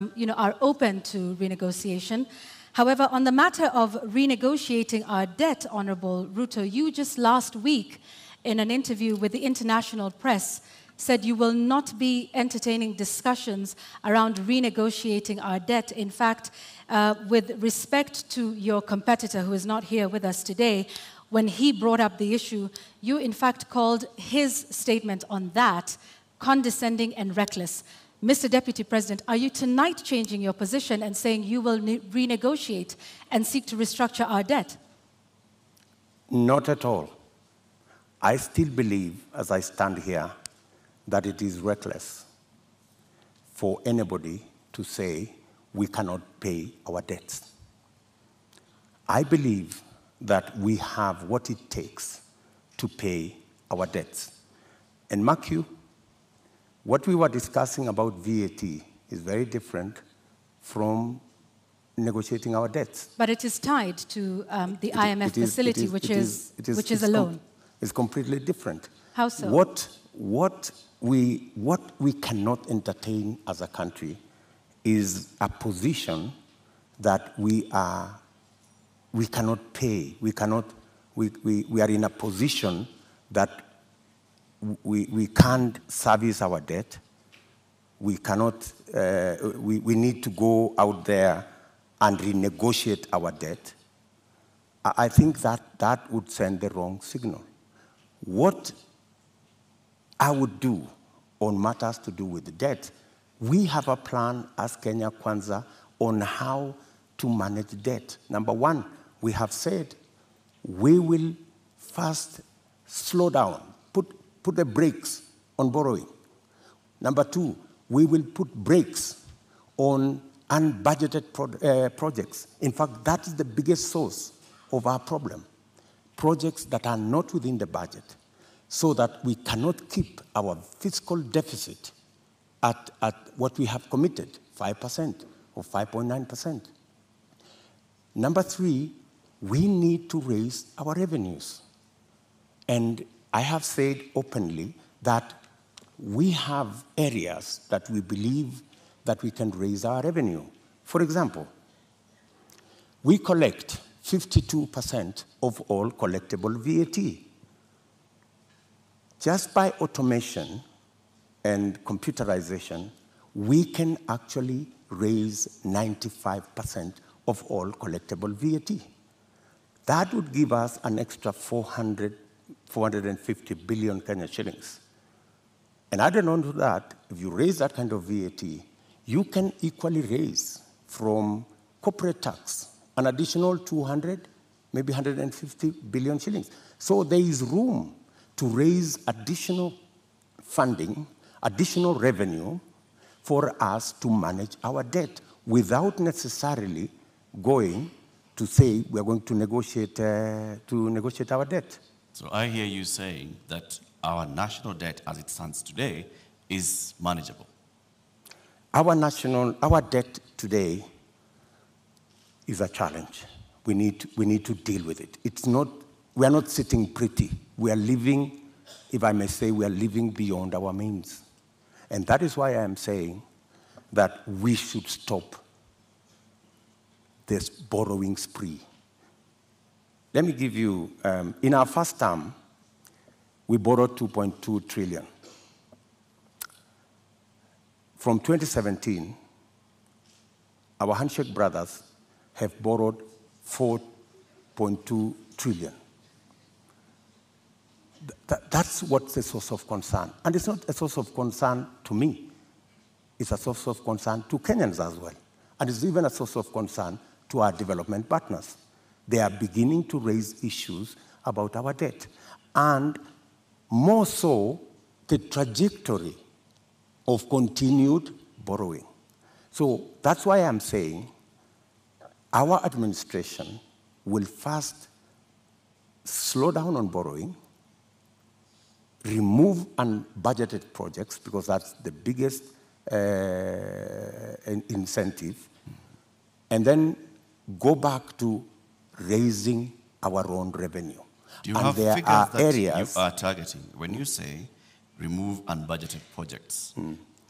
are open to renegotiation. However, on the matter of renegotiating our debt, Honorable Ruto, you just last week in an interview with the international press said you will not be entertaining discussions around renegotiating our debt. In fact, with respect to your competitor who is not here with us today, when he brought up the issue, you in fact called his statement on that condescending and reckless. Mr. Deputy President, are you tonight changing your position and saying you will renegotiate and seek to restructure our debt? Not at all. I still believe, as I stand here, that it is reckless for anybody to say we cannot pay our debts. I believe that we have what it takes to pay our debts. And mark you, what we were discussing about VAT is very different from negotiating our debts. But it is tied to the IMF facility, which is a loan. It's completely different. How so? What we cannot entertain as a country is a position that we cannot pay. We are in a position that we can't service our debt. We cannot, we need to go out there and renegotiate our debt. I think that would send the wrong signal. What I would do on matters to do with the debt, we have a plan as Kenya Kwanza on how to manage debt. Number one, we have said we will first slow down, put the brakes on borrowing. Number two, we will put brakes on unbudgeted projects. In fact, that is the biggest source of our problem. Projects that are not within the budget, so that we cannot keep our fiscal deficit at what we have committed, 5% or 5.9%. Number three, we need to raise our revenues. And I have said openly that we have areas that we believe that we can raise our revenue. For example, we collect 52% of all collectible VAT. Just by automation and computerization, we can actually raise 95% of all collectible VAT. That would give us an extra 450 billion Kenya shillings. And added on to that, if you raise that kind of VAT, you can equally raise from corporate tax an additional 200, maybe 150 billion shillings. So there is room to raise additional funding, additional revenue for us to manage our debt without necessarily going to say we're going to negotiate our debt. So I hear you saying that our national debt as it stands today is manageable. Our debt today is a challenge. We need to deal with it. We are not sitting pretty. We are living, if I may say, we are living beyond our means. And that is why I am saying that we should stop this borrowing spree. Let me give you, in our first term, we borrowed 2.2 trillion. From 2017, our handshake brothers have borrowed 4.2 trillion. That's what's the source of concern. And it's not a source of concern to me. It's a source of concern to Kenyans as well. And it's even a source of concern to our development partners. They are beginning to raise issues about our debt. And more so, the trajectory of continued borrowing. So that's why I'm saying our administration will first slow down on borrowing, remove unbudgeted projects, because that's the biggest incentive, and then go back to raising our own revenue. Do you have figures that you are targeting? When you say remove unbudgeted projects,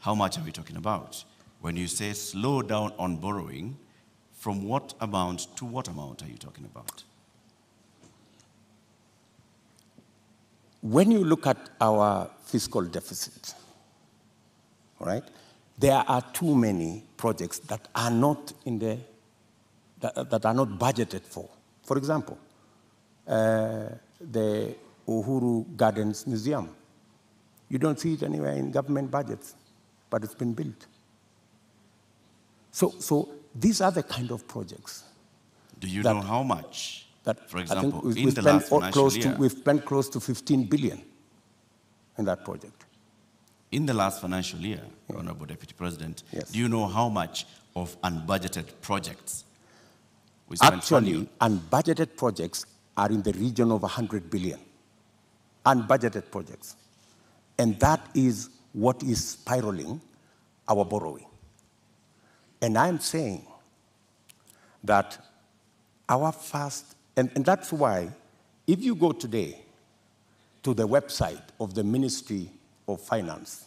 how much are we talking about? When you say slow down on borrowing, from what amount to what amount are you talking about? When you look at our fiscal deficit, all right, there are too many projects that are not in the that are not budgeted for. For example, the Uhuru Gardens Museum. You don't see it anywhere in government budgets, but it's been built. So these are the kind of projects. Do you know how much? That, for example, I think in the last financial year, we've spent close to 15 billion in that project. In the last financial year, Honorable Deputy President, yes. Do you know how much of unbudgeted projects we spent? Actually, unbudgeted projects are in the region of 100 billion. Unbudgeted projects. And that is what is spiraling our borrowing. And I'm saying that our first, and that's why, if you go today to the website of the Ministry of Finance,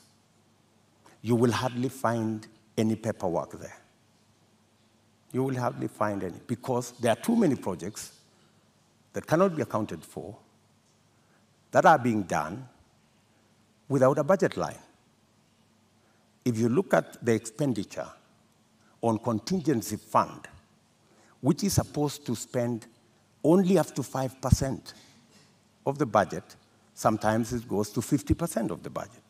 you will hardly find any paperwork there. You will hardly find any, because there are too many projects that cannot be accounted for, that are being done without a budget line. If you look at the expenditure on contingency fund, which is supposed to spend only up to 5% of the budget, sometimes it goes to 50% of the budget.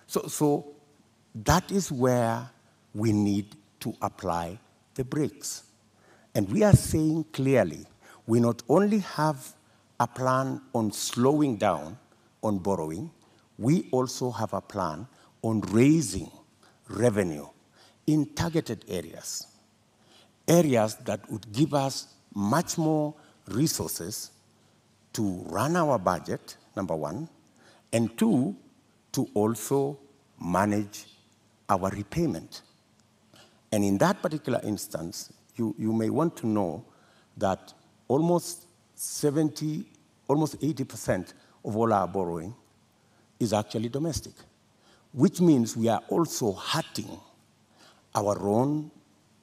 So that is where we need to apply the brakes. And we are saying clearly, we not only have a plan on slowing down on borrowing, we also have a plan on raising revenue in targeted areas. Areas that would give us much more resources to run our budget, number one, and two, to also manage our repayment. And in that particular instance, you may want to know that almost 80% of all our borrowing is actually domestic, which means we are also hurting our own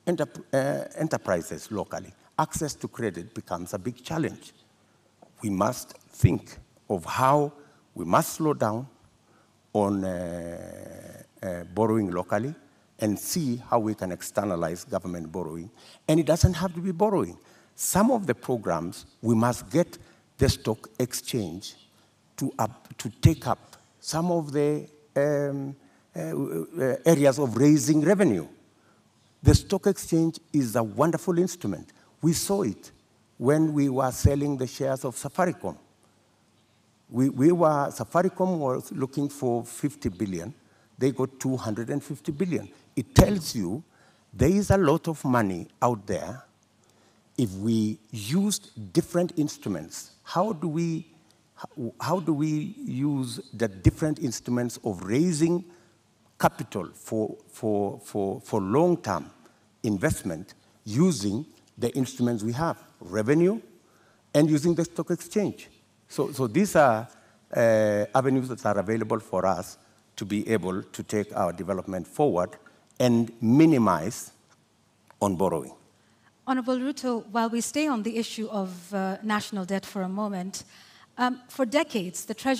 enterprises locally. Access to credit becomes a big challenge. We must think of how we must slow down on borrowing locally and see how we can externalize government borrowing. And it doesn't have to be borrowing. Some of the programs, we must get the stock exchange to take up some of the areas of raising revenue. The stock exchange is a wonderful instrument. We saw it when we were selling the shares of Safaricom. Safaricom was looking for 50 billion. They got 250 billion. It tells you there is a lot of money out there. If we used different instruments, how do we use the different instruments of raising capital for long-term investment using the instruments we have, revenue, and using the stock exchange? So these are avenues that are available for us to be able to take our development forward and minimize on borrowing. Honorable Ruto, while we stay on the issue of national debt for a moment, for decades, the Treasury